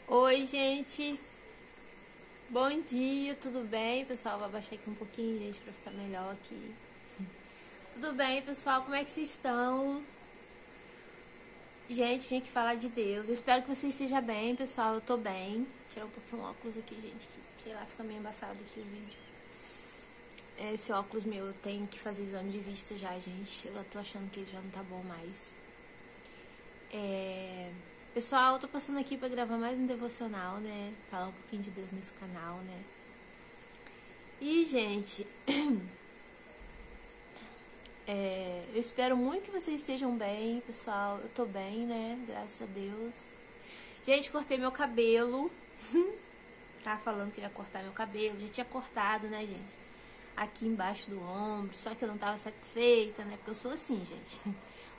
Oi, gente. Bom dia, tudo bem, pessoal? Vou abaixar aqui um pouquinho, gente, pra ficar melhor aqui. Tudo bem, pessoal? Como é que vocês estão? Gente, vim aqui falar de Deus. Eu espero que você esteja bem, pessoal. Eu tô bem. Vou tirar um pouquinho o óculos aqui, gente, que, sei lá, fica meio embaçado aqui o vídeo. Esse óculos meu, eu tenho que fazer exame de vista já, gente. Eu tô achando que ele já não tá bom mais. Pessoal, eu tô passando aqui pra gravar mais um devocional, né? Falar um pouquinho de Deus nesse canal, né? E, gente, eu espero muito que vocês estejam bem, pessoal. Eu tô bem, né? Graças a Deus. Gente, cortei meu cabelo. Tava falando que ia cortar meu cabelo. Já tinha cortado, né, gente? Aqui embaixo do ombro. Só que eu não tava satisfeita, né? Porque eu sou assim, gente.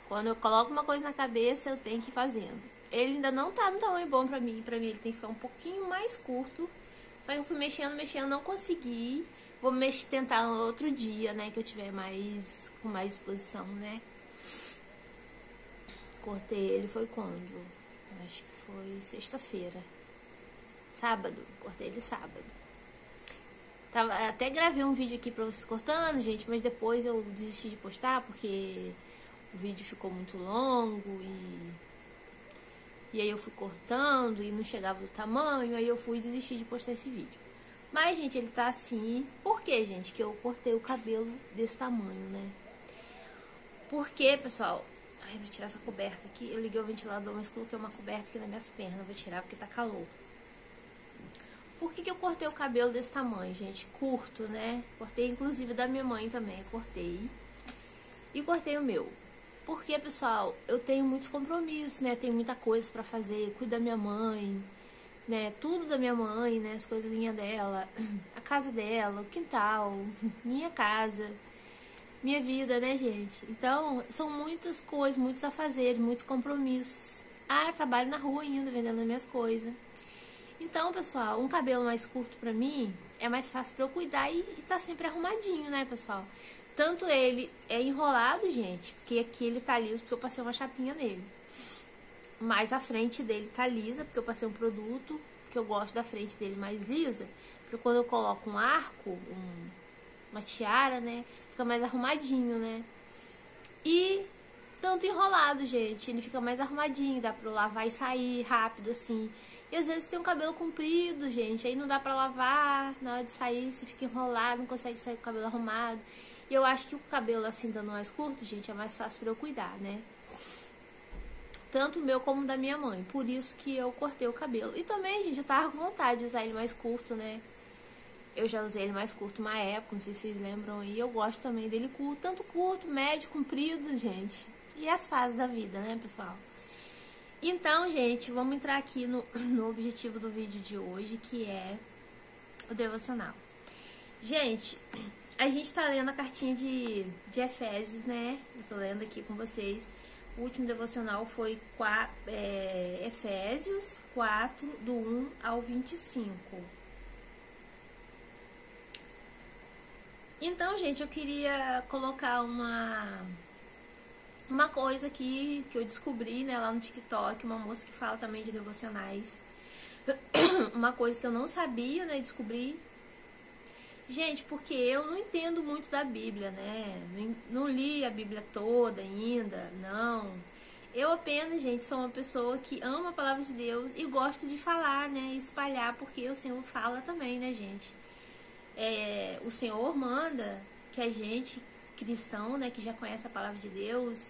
Quando eu coloco uma coisa na cabeça, eu tenho que ir fazendo. Ele ainda não tá no tamanho bom pra mim. Pra mim ele tem que ficar um pouquinho mais curto. Só que eu fui mexendo, não consegui. Vou tentar no outro dia, né? Que eu tiver com mais disposição, né? Cortei ele foi quando? Acho que foi sexta-feira. Sábado. Cortei ele sábado. Até gravei um vídeo aqui pra vocês cortando, gente. Mas depois eu desisti de postar porque o vídeo ficou muito longo e aí eu fui cortando e não chegava do tamanho, aí eu fui desistir de postar esse vídeo. Mas, gente, ele tá assim. Por que, gente, que eu cortei o cabelo desse tamanho, né? Porque, pessoal... Ai, vou tirar essa coberta aqui. Eu liguei o ventilador, mas coloquei uma coberta aqui nas minhas pernas. Vou tirar porque tá calor. Por que eu cortei o cabelo desse tamanho, gente? Curto, né? Cortei, inclusive, da minha mãe também. Cortei. E cortei o meu. Porque, pessoal, eu tenho muitos compromissos, né? Tenho muita coisa pra fazer. Cuido da minha mãe... né, tudo da minha mãe, né, as coisinhas dela, a casa dela, o quintal, minha casa, minha vida, né, gente? Então, são muitas coisas, muitos afazeres, muitos compromissos. Ah, trabalho na rua ainda, vendendo as minhas coisas. Então, pessoal, um cabelo mais curto pra mim é mais fácil pra eu cuidar e tá sempre arrumadinho, né, pessoal? Tanto ele é enrolado, gente, porque aqui ele tá liso porque eu passei uma chapinha nele. Mas a frente dele tá lisa, porque eu passei um produto que eu gosto da frente dele mais lisa. Porque quando eu coloco um arco, uma tiara, né, fica mais arrumadinho, né. E tanto enrolado, gente, ele fica mais arrumadinho, dá pra eu lavar e sair rápido, assim. E às vezes tem um cabelo comprido, gente, aí não dá pra lavar, na hora de sair você fica enrolado, não consegue sair com o cabelo arrumado. E eu acho que o cabelo assim, dando mais curto, gente, é mais fácil pra eu cuidar, né. Tanto o meu como o da minha mãe. Por isso que eu cortei o cabelo. E também, gente, eu tava com vontade de usar ele mais curto, né? Eu já usei ele mais curto uma época, não sei se vocês lembram aí. Eu gosto também dele curto. Tanto curto, médio, comprido, gente. E as fases da vida, né, pessoal? Então, gente, vamos entrar aqui no objetivo do vídeo de hoje, que é o devocional. Gente, a gente tá lendo a cartinha de Efésios, né? Eu tô lendo aqui com vocês. O último devocional foi Efésios 4, do 1 ao 25. Então, gente, eu queria colocar uma coisa aqui que eu descobri, né, lá no TikTok, uma moça que fala também de devocionais. Uma coisa que eu não sabia, né, descobri. Gente, porque eu não entendo muito da Bíblia, né? Não li a Bíblia toda ainda, não. Eu apenas, gente, sou uma pessoa que ama a palavra de Deus e gosto de falar, né? E espalhar, porque o Senhor fala também, né, gente? O Senhor manda que a gente, cristão, né, que já conhece a palavra de Deus,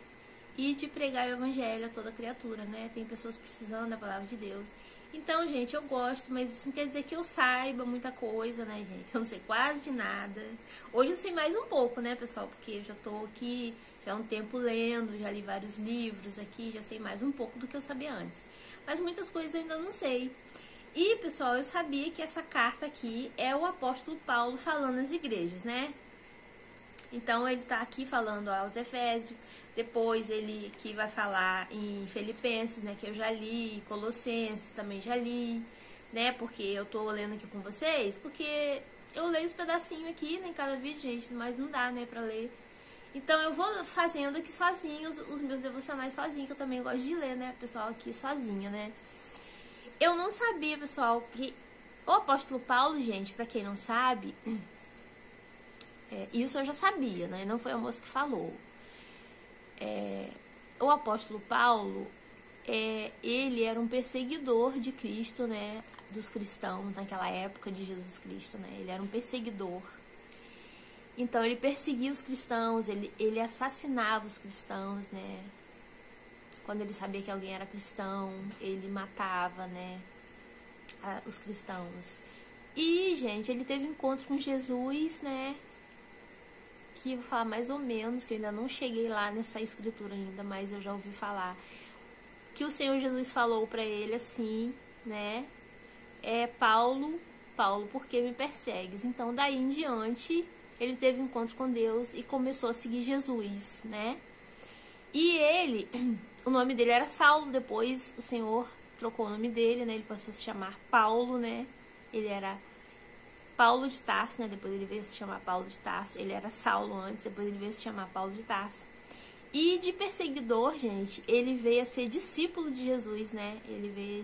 e de pregar o evangelho a toda criatura, né? Tem pessoas precisando da palavra de Deus. Então, gente, eu gosto, mas isso não quer dizer que eu saiba muita coisa, né, gente? Eu não sei quase de nada. Hoje eu sei mais um pouco, né, pessoal? Porque eu já tô aqui já há um tempo lendo, já li vários livros aqui, já sei mais um pouco do que eu sabia antes. Mas muitas coisas eu ainda não sei. E, pessoal, eu sabia que essa carta aqui é o apóstolo Paulo falando às igrejas, né? Então, ele tá aqui falando aos Efésios, depois ele que vai falar em Filipenses, né, que eu já li, Colossenses também já li, né, porque eu tô lendo aqui com vocês, porque eu leio os pedacinhos aqui, né, em cada vídeo, gente, mas não dá, né, pra ler. Então, eu vou fazendo aqui sozinho, os meus devocionais sozinho, que eu também gosto de ler, né, pessoal, aqui sozinha, né. eu não sabia, pessoal, que o apóstolo Paulo, gente, pra quem não sabe, isso eu já sabia, né? Não foi a moça que falou. O apóstolo Paulo, ele era um perseguidor de Cristo, né? Dos cristãos, naquela época de Jesus Cristo, né? Ele era um perseguidor. Então, ele perseguia os cristãos, ele assassinava os cristãos, né? Quando ele sabia que alguém era cristão, ele matava, né? Os cristãos. E, gente, ele teve um encontro com Jesus, né? Que eu vou falar mais ou menos, que eu ainda não cheguei lá nessa escritura ainda, mas eu já ouvi falar. Que o Senhor Jesus falou pra ele assim, né? Paulo, por que me persegues? Então, daí em diante, ele teve um encontro com Deus e começou a seguir Jesus, né? E ele, o nome dele era Saulo, depois o Senhor trocou o nome dele, né? Ele passou a se chamar Paulo, né? Ele era Paulo de Tarso, né? Depois ele veio se chamar Paulo de Tarso. Ele era Saulo antes, depois ele veio se chamar Paulo de Tarso. E de perseguidor, gente, ele veio a ser discípulo de Jesus, né? Ele veio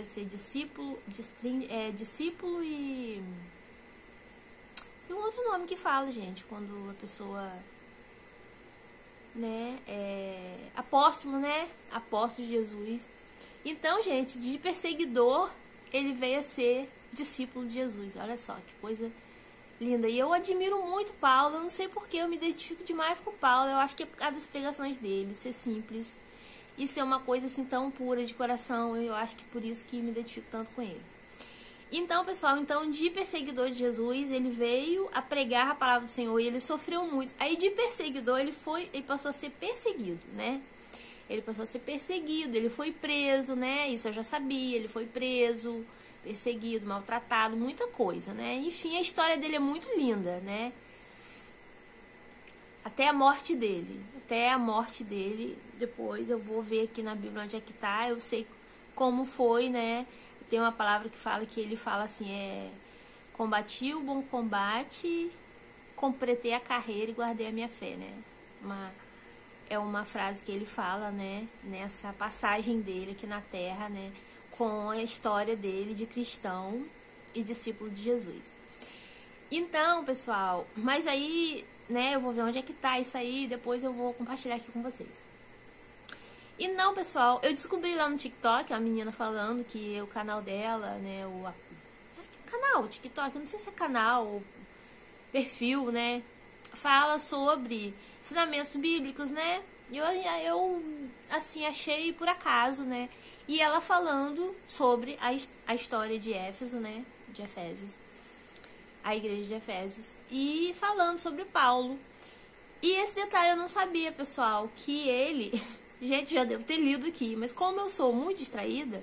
a ser discípulo, discípulo e um outro nome que fala, gente, quando a pessoa, né, apóstolo, né? Apóstolo de Jesus. Então, gente, de perseguidor, ele veio a ser discípulo de Jesus. Olha só, que coisa linda. E eu admiro muito Paulo, eu não sei porquê, eu me identifico demais com Paulo. Eu acho que é por causa das pregações dele, ser simples e ser uma coisa assim tão pura de coração. Eu acho que por isso que me identifico tanto com ele. Então, pessoal, de perseguidor de Jesus, ele veio a pregar a palavra do Senhor e ele sofreu muito. Aí de perseguidor, ele passou a ser perseguido, né? Ele passou a ser perseguido, ele foi preso, né? Isso eu já sabia, ele foi preso, perseguido, maltratado, muita coisa, né? Enfim, a história dele é muito linda, né? Até a morte dele. Depois eu vou ver aqui na Bíblia onde é que tá, eu sei como foi, né? Tem uma palavra que ele fala assim, combati o bom combate, completei a carreira e guardei a minha fé, né? É uma frase que ele fala, né? Nessa passagem dele aqui na Terra, né? Com a história dele de cristão e discípulo de Jesus. Então, pessoal, mas aí, né, eu vou ver onde é que tá isso aí, depois eu vou compartilhar aqui com vocês. E não, pessoal, eu descobri lá no TikTok, a menina falando que o canal dela, né, canal, TikTok, não sei se é canal ou perfil, né, fala sobre ensinamentos bíblicos, né, eu assim, achei por acaso, né, e ela falando sobre a história de Éfeso, né, de Efésios, a igreja de Efésios, e falando sobre Paulo. E esse detalhe eu não sabia, pessoal, que ele... Gente, já devo ter lido aqui, mas como eu sou muito distraída,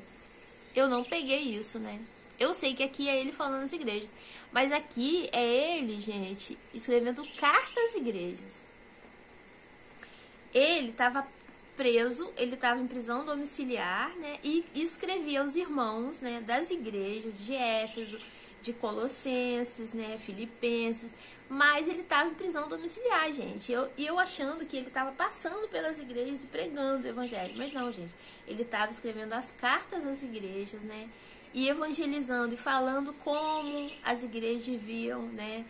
eu não peguei isso, né? Eu sei que aqui é ele falando às igrejas, mas aqui é ele, gente, escrevendo cartas às igrejas. Ele estava preso, ele estava em prisão domiciliar, né? E escrevia aos irmãos, né, das igrejas de Éfeso, de Colossenses, né, Filipenses, mas ele estava em prisão domiciliar, gente. Eu achando que ele estava passando pelas igrejas e pregando o evangelho, mas não, gente. Ele estava escrevendo as cartas às igrejas, né, e evangelizando e falando como as igrejas deviam, né,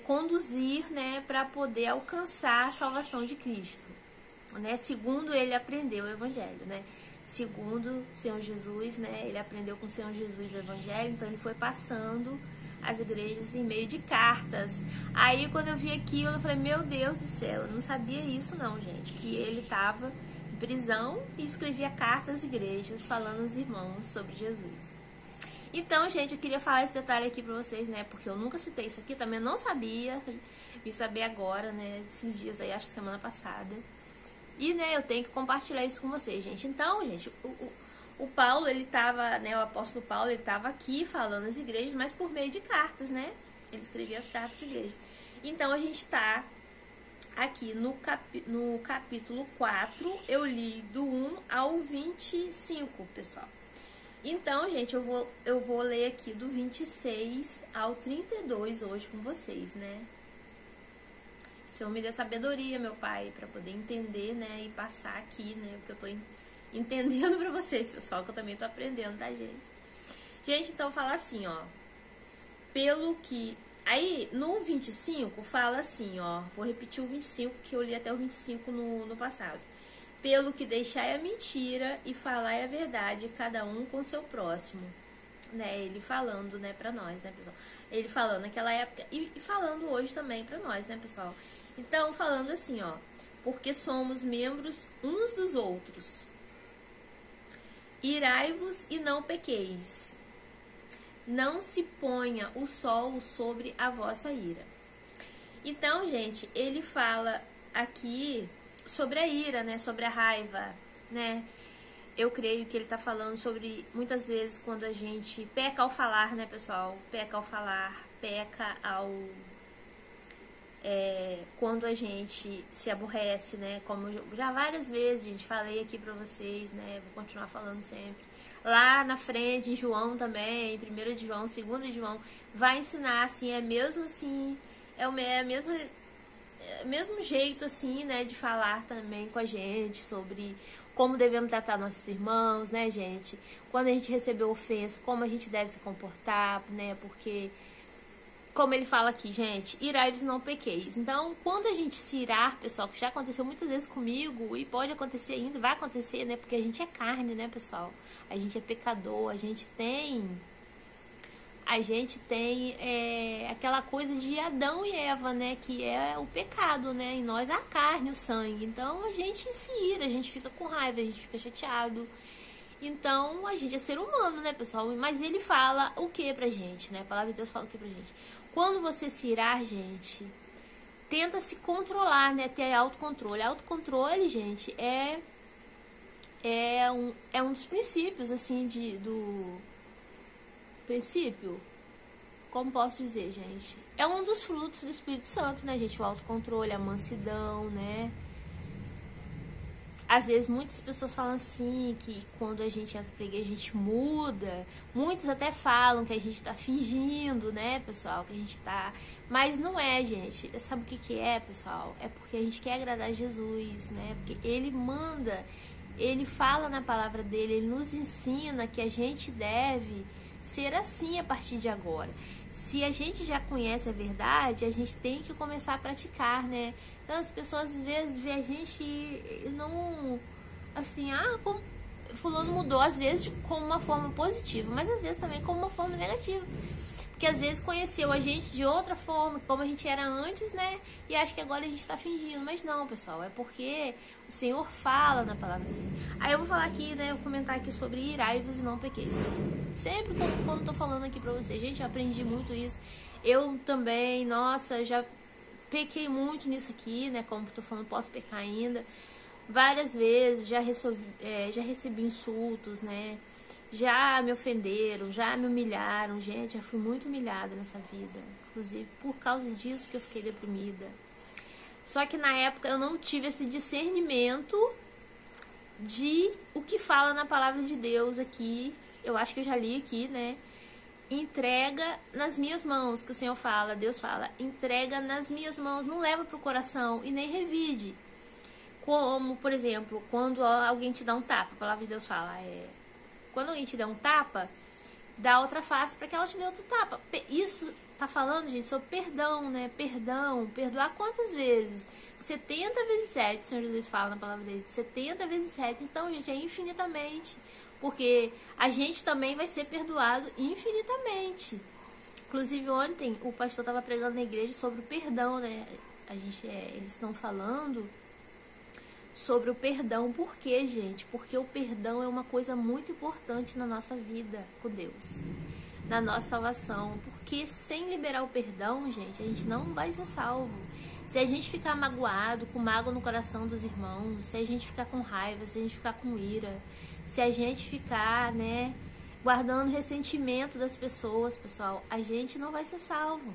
conduzir, né, para poder alcançar a salvação de Cristo, né, segundo ele aprendeu o evangelho, né. Segundo o Senhor Jesus, né, ele aprendeu com o Senhor Jesus o evangelho, então ele foi passando as igrejas em meio de cartas. Aí quando eu vi aquilo, eu falei, meu Deus do céu, eu não sabia isso não, gente, que ele estava em prisão e escrevia cartas às igrejas falando aos irmãos sobre Jesus. Então, gente, eu queria falar esse detalhe aqui pra vocês, né, porque eu nunca citei isso aqui, também não sabia, vim saber agora, né, esses dias aí, acho que semana passada. E, né, eu tenho que compartilhar isso com vocês, gente. Então, gente, o Paulo, ele tava, né, o apóstolo Paulo, ele tava aqui falando às igrejas, mas por meio de cartas, né? Ele escrevia as cartas às igrejas. Então, a gente tá aqui no capítulo 4, eu li do 1 ao 25, pessoal. Então, gente, eu vou ler aqui do 26 ao 32 hoje com vocês, né? Senhor, me dê sabedoria, meu Pai, para poder entender, né, e passar aqui, né, o que eu tô entendendo pra vocês, pessoal, que eu também tô aprendendo, tá, gente? Gente, então fala assim, ó. Pelo que... Aí, no 25, fala assim, ó. Vou repetir o 25, que eu li até o 25 no passado. Pelo que deixai a mentira e falai a verdade, cada um com seu próximo. Né? Ele falando, né, pra nós, né, pessoal? Ele falando naquela época e falando hoje também pra nós, né, pessoal? Então, falando assim, ó. Porque somos membros uns dos outros. Irai-vos e não pequeis. Não se ponha o sol sobre a vossa ira. Então, gente, ele fala aqui sobre a ira, né? Sobre a raiva, né? Eu creio que ele tá falando sobre, muitas vezes, quando a gente peca ao falar, né, pessoal? Peca ao falar, peca ao... quando a gente se aborrece, né? Como já várias vezes, gente, falei aqui pra vocês, né? Vou continuar falando sempre. Lá na frente, em João também, 1 de João, 2 de João, vai ensinar, assim, é mesmo assim, é o mesmo jeito, assim, né, de falar também com a gente sobre como devemos tratar nossos irmãos, né, gente? Quando a gente recebeu ofensa, como a gente deve se comportar, né, porque... Como ele fala aqui, gente, irai-vos não pequeis. Então, quando a gente se irar, pessoal, que já aconteceu muitas vezes comigo, e pode acontecer ainda, vai acontecer, né? Porque a gente é carne, né, pessoal? A gente é pecador, a gente tem aquela coisa de Adão e Eva, né? Que é o pecado, né? Em nós a carne, o sangue. Então, a gente se ira, a gente fica com raiva, a gente fica chateado. Então, a gente é ser humano, né, pessoal? Mas ele fala o que pra gente, né? A palavra de Deus fala o que pra gente? Quando você se irar, gente, tenta se controlar, né? Ter autocontrole. Autocontrole, gente, é um dos princípios, assim, do princípio, como posso dizer, gente? É um dos frutos do Espírito Santo, né, gente? O autocontrole, a mansidão, né? Às vezes muitas pessoas falam assim, que quando a gente entra pra igreja a gente muda. Muitos até falam que a gente tá fingindo, né, pessoal? Que a gente tá... Mas não é, gente. Sabe o que é, pessoal? É porque a gente quer agradar Jesus, né? Porque ele manda, ele fala na palavra dele, ele nos ensina que a gente deve ser assim a partir de agora. Se a gente já conhece a verdade, a gente tem que começar a praticar, né? Então as pessoas às vezes vê a gente e não, assim, como fulano mudou, às vezes como uma forma positiva, mas às vezes também como uma forma negativa. Porque às vezes conheceu a gente de outra forma, como a gente era antes, né? E acha que agora a gente tá fingindo. Mas não, pessoal, é porque o Senhor fala na palavra dele. Aí eu vou falar aqui, né? Eu vou comentar aqui sobre irai-vos e não pequeis. Sempre quando tô falando aqui pra vocês, gente, eu aprendi muito isso. Eu também, nossa, já pequei muito nisso aqui, né? Como tô falando, posso pecar ainda. Várias vezes já recebi insultos, né? Já me ofenderam, já me humilharam, gente, já fui muito humilhada nessa vida. Inclusive, por causa disso que eu fiquei deprimida. Só que na época eu não tive esse discernimento de o que fala na palavra de Deus aqui. Eu acho que eu já li aqui, né? Entrega nas minhas mãos, que o Senhor fala, Deus fala. Entrega nas minhas mãos, não leva pro coração e nem revide. Como, por exemplo, quando alguém te dá um tapa, a palavra de Deus fala, quando alguém te der um tapa, dá outra face para que ela te dê outro tapa. Isso tá falando, gente, sobre perdão, né? Perdão, perdoar quantas vezes? 70 vezes 7, o Senhor Jesus fala na palavra dele. 70 vezes 7. Então, gente, é infinitamente. Porque a gente também vai ser perdoado infinitamente. Inclusive, ontem, o pastor estava pregando na igreja sobre o perdão, né? Eles estão falando sobre o perdão. Por quê, gente? Porque o perdão é uma coisa muito importante na nossa vida com Deus, na nossa salvação. Porque sem liberar o perdão, gente, a gente não vai ser salvo. Se a gente ficar magoado, com mágoa no coração dos irmãos, se a gente ficar com raiva, se a gente ficar com ira, se a gente ficar, né, guardando ressentimento das pessoas, pessoal, a gente não vai ser salvo.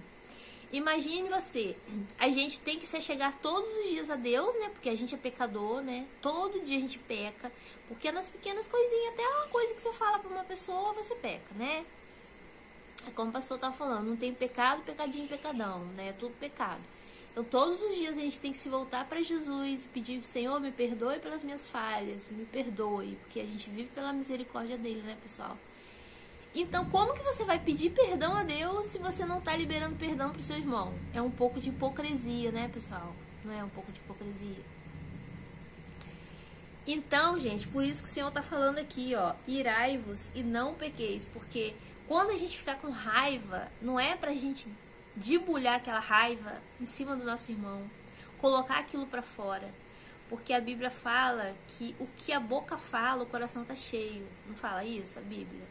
Imagine você, a gente tem que se chegar todos os dias a Deus, né? Porque a gente é pecador, né? Todo dia a gente peca. Porque nas pequenas coisinhas, até uma coisa que você fala pra uma pessoa, você peca, né? É como o pastor tá falando, não tem pecado, pecadinho, pecadão, né? É tudo pecado. Então todos os dias a gente tem que se voltar para Jesus e pedir: Senhor, me perdoe pelas minhas falhas, me perdoe, porque a gente vive pela misericórdia dele, né, pessoal? Então como que você vai pedir perdão a Deus se você não está liberando perdão para o seu irmão? É um pouco de hipocrisia, né, pessoal? Não é um pouco de hipocrisia? Então, gente, por isso que o Senhor está falando aqui, ó, irai-vos e não pequeis, porque quando a gente ficar com raiva, não é pra gente debulhar aquela raiva em cima do nosso irmão, colocar aquilo pra fora, porque a Bíblia fala que o que a boca fala, o coração tá cheio. Não fala isso a Bíblia?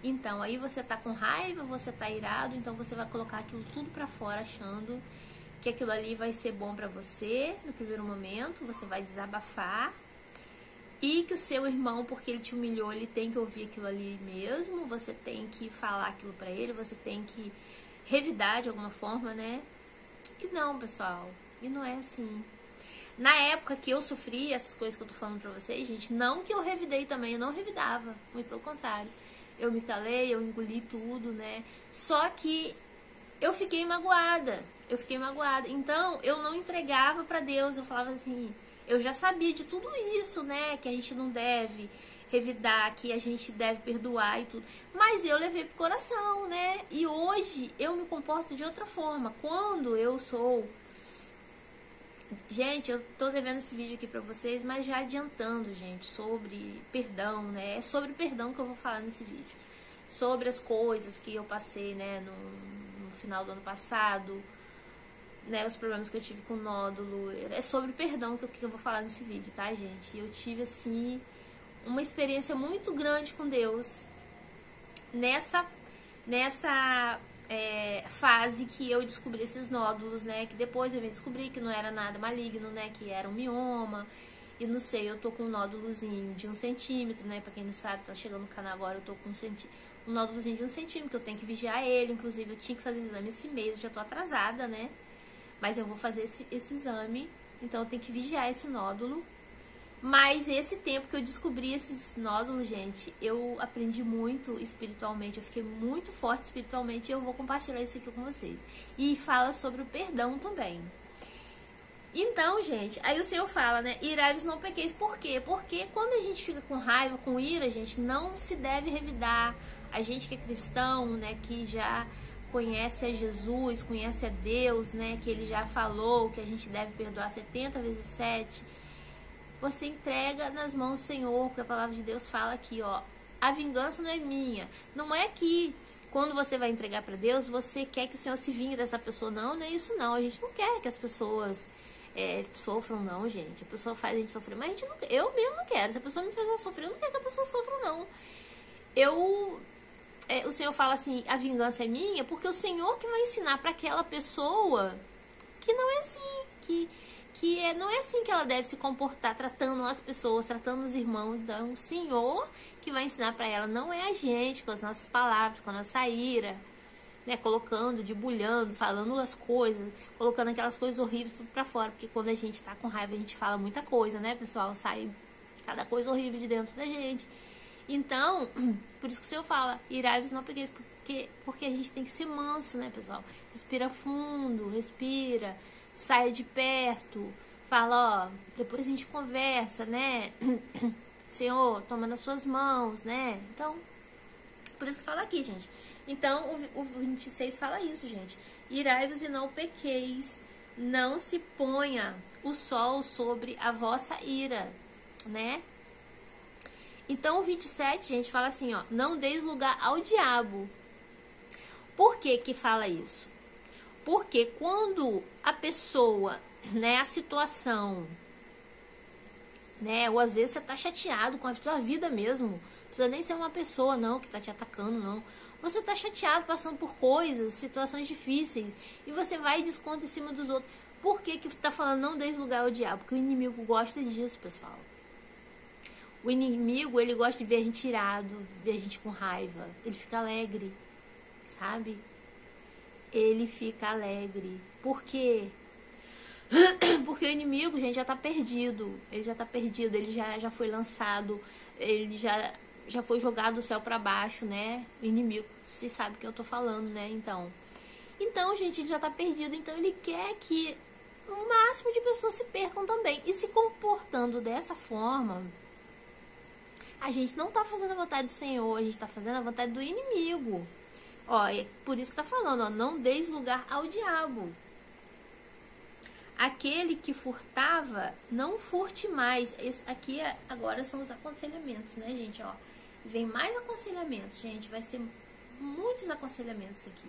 Então, aí você tá com raiva, você tá irado, então você vai colocar aquilo tudo pra fora, achando que aquilo ali vai ser bom pra você no primeiro momento, você vai desabafar. E que o seu irmão, porque ele te humilhou, ele tem que ouvir aquilo ali mesmo, você tem que falar aquilo pra ele, você tem que revidar de alguma forma, né? E não, pessoal, e não é assim. Na época que eu sofri essas coisas que eu tô falando pra vocês, gente, não que eu revidei também, eu não revidava, muito pelo contrário. Eu me calei, eu engoli tudo, né? Só que eu fiquei magoada, Então, eu não entregava pra Deus, eu falava assim... Eu já sabia de tudo isso, né? Que a gente não deve revidar, que a gente deve perdoar e tudo. Mas eu levei pro coração, né? E hoje eu me comporto de outra forma. Quando eu sou... Gente, eu tô devendo esse vídeo aqui pra vocês, mas já adiantando, gente, sobre perdão, né? É sobre perdão que eu vou falar nesse vídeo. Sobre as coisas que eu passei, né? No final do ano passado... Né, os problemas que eu tive com nódulo. É sobre perdão que eu vou falar nesse vídeo, tá, gente? Eu tive, assim, uma experiência muito grande com Deus nessa fase que eu descobri esses nódulos, né? Que depois eu vim descobrir que não era nada maligno, né? Que era um mioma. E não sei, eu tô com um nódulozinho de 1 centímetro, né? Pra quem não sabe, tá chegando no canal agora, eu tô com um nódulozinho de 1 centímetro, que eu tenho que vigiar ele. Inclusive, eu tinha que fazer exame esse mês, eu já tô atrasada, né? Mas eu vou fazer esse exame, então eu tenho que vigiar esse nódulo. Mas esse tempo que eu descobri esses nódulos, gente, eu aprendi muito espiritualmente, eu fiquei muito forte espiritualmente e eu vou compartilhar isso aqui com vocês. E fala sobre o perdão também. Então, gente, aí o Senhor fala, né, irai-vos não pequeis. Por quê? Porque quando a gente fica com raiva, com ira, gente, não se deve revidar. A gente que é cristão, né, que já... conhece a Jesus, conhece a Deus, né? Que ele já falou que a gente deve perdoar 70 vezes 7. Você entrega nas mãos do Senhor, porque a palavra de Deus fala aqui, ó. A vingança não é minha. Não é que quando você vai entregar para Deus, você quer que o Senhor se vingue dessa pessoa. Não, não é isso não. A gente não quer que as pessoas sofram, não, gente. A pessoa faz a gente sofrer, mas a gente não, eu mesmo não quero. Se a pessoa me fizer sofrer, eu não quero que a pessoa sofra, não. O Senhor fala assim, a vingança é minha, porque o Senhor que vai ensinar para aquela pessoa que não é assim, não é assim que ela deve se comportar, tratando as pessoas, tratando os irmãos. Então, o Senhor que vai ensinar para ela, não é a gente, com as nossas palavras, com a nossa ira, né, colocando, debulhando, falando as coisas, colocando aquelas coisas horríveis tudo para fora, porque quando a gente tá com raiva, a gente fala muita coisa, né, pessoal? Sai cada coisa horrível de dentro da gente. Então, por isso que o Senhor fala, irai-vos não pequeis, porque a gente tem que ser manso, né, pessoal? Respira fundo, respira, saia de perto, fala, ó, depois a gente conversa, né? Senhor, toma nas suas mãos, né? Então, por isso que fala aqui, gente. Então, o 26 fala isso, gente. Irai-vos e não pequeis, não se ponha o sol sobre a vossa ira, né? Então, o 27, gente, fala assim, ó, não deis lugar ao diabo. Por que que fala isso? Porque quando a pessoa, né, a situação, né, ou às vezes você tá chateado com a sua vida mesmo, não precisa nem ser uma pessoa, não, que tá te atacando, não. Você tá chateado, passando por coisas, situações difíceis, e você vai e desconta em cima dos outros. Por que que tá falando não deis lugar ao diabo? Porque o inimigo gosta disso, pessoal. O inimigo, ele gosta de ver a gente irado, ver a gente com raiva. Ele fica alegre, sabe? Ele fica alegre. Por quê? Porque o inimigo, gente, já tá perdido. Ele já tá perdido, ele já foi lançado, ele já foi jogado do céu para baixo, né? O inimigo, vocês sabem o que eu tô falando, né? Então, Então, gente, ele já tá perdido. Então, ele quer que o máximo de pessoas se percam também. E se comportando dessa forma, a gente não tá fazendo a vontade do Senhor, a gente tá fazendo a vontade do inimigo. Ó, é por isso que tá falando, ó, não deis lugar ao diabo. Aquele que furtava, não furte mais. Esse aqui agora são os aconselhamentos, né, gente? Ó, vem mais aconselhamentos, gente. Vai ser muitos aconselhamentos aqui.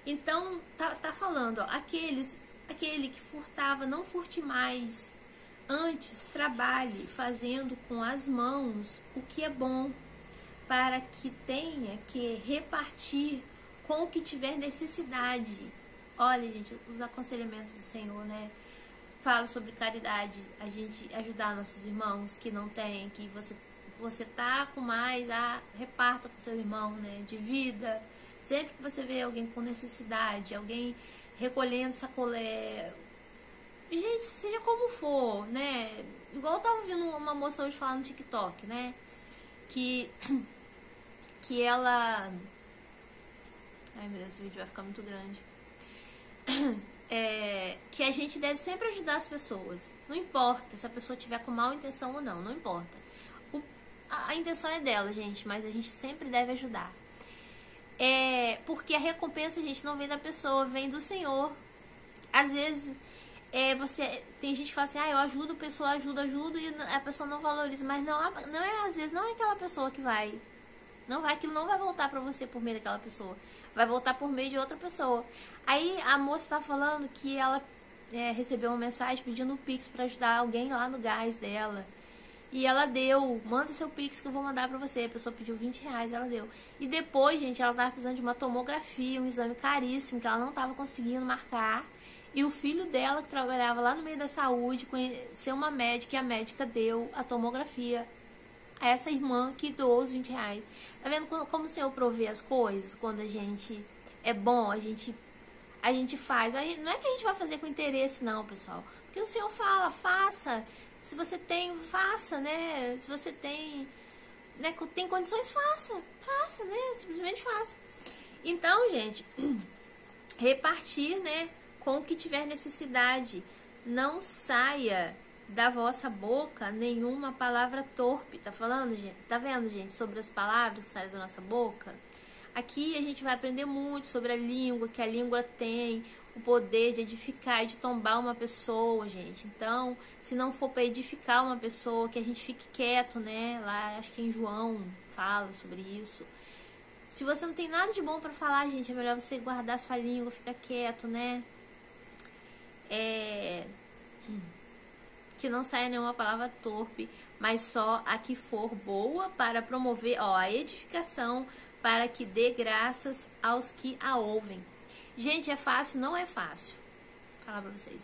Então, tá falando, ó, aquele que furtava, não furte mais. Antes, trabalhe fazendo com as mãos o que é bom, para que tenha que repartir com o que tiver necessidade. Olha, gente, os aconselhamentos do Senhor, né? Fala sobre caridade, a gente ajudar nossos irmãos que não tem, que você tá com mais, reparta com seu irmão, né? Divida. Sempre que você vê alguém com necessidade, alguém recolhendo sacolé, gente, seja como for, né? Igual eu tava ouvindo uma moça hoje falar no TikTok, né? Que ela... Ai, meu Deus, esse vídeo vai ficar muito grande. Que a gente deve sempre ajudar as pessoas. Não importa se a pessoa tiver com mal intenção ou não, não importa. A intenção é dela, gente, mas a gente sempre deve ajudar. Porque a recompensa, gente, não vem da pessoa, vem do Senhor. Às vezes, tem gente que fala assim, eu ajudo a pessoa, ajudo, e a pessoa não valoriza. Mas às vezes não é aquela pessoa que vai. Aquilo não vai voltar pra você por meio daquela pessoa. Vai voltar por meio de outra pessoa. Aí a moça tá falando que ela recebeu uma mensagem pedindo um Pix pra ajudar alguém lá no gás dela. E ela deu, manda seu Pix que eu vou mandar pra você. A pessoa pediu R$20, ela deu. E depois, gente, ela tava precisando de uma tomografia, um exame caríssimo que ela não tava conseguindo marcar. E o filho dela, que trabalhava lá no meio da saúde, conheceu uma médica, e a médica deu a tomografia a essa irmã que doou os R$20. Tá vendo como o Senhor provê as coisas? Quando a gente é bom, a gente faz. Mas não é que a gente vai fazer com interesse, não, pessoal. Porque o Senhor fala, faça. Se você tem, faça, né? Se você tem, né, tem condições, faça, né? Simplesmente faça. Então, gente, repartir, né, com o que tiver necessidade. Não saia da vossa boca nenhuma palavra torpe. Tá falando, gente? Tá vendo, gente, sobre as palavras que saem da nossa boca? Aqui a gente vai aprender muito sobre a língua, que a língua tem o poder de edificar e de tombar uma pessoa, gente. Então, se não for para edificar uma pessoa, que a gente fique quieto, né? Lá, acho que em João fala sobre isso. Se você não tem nada de bom para falar, gente, é melhor você guardar sua língua, ficar quieto, né? Que não saia nenhuma palavra torpe, mas só a que for boa para promover a edificação, para que dê graças aos que a ouvem. Gente, é fácil? Não é fácil. Vou falar pra vocês.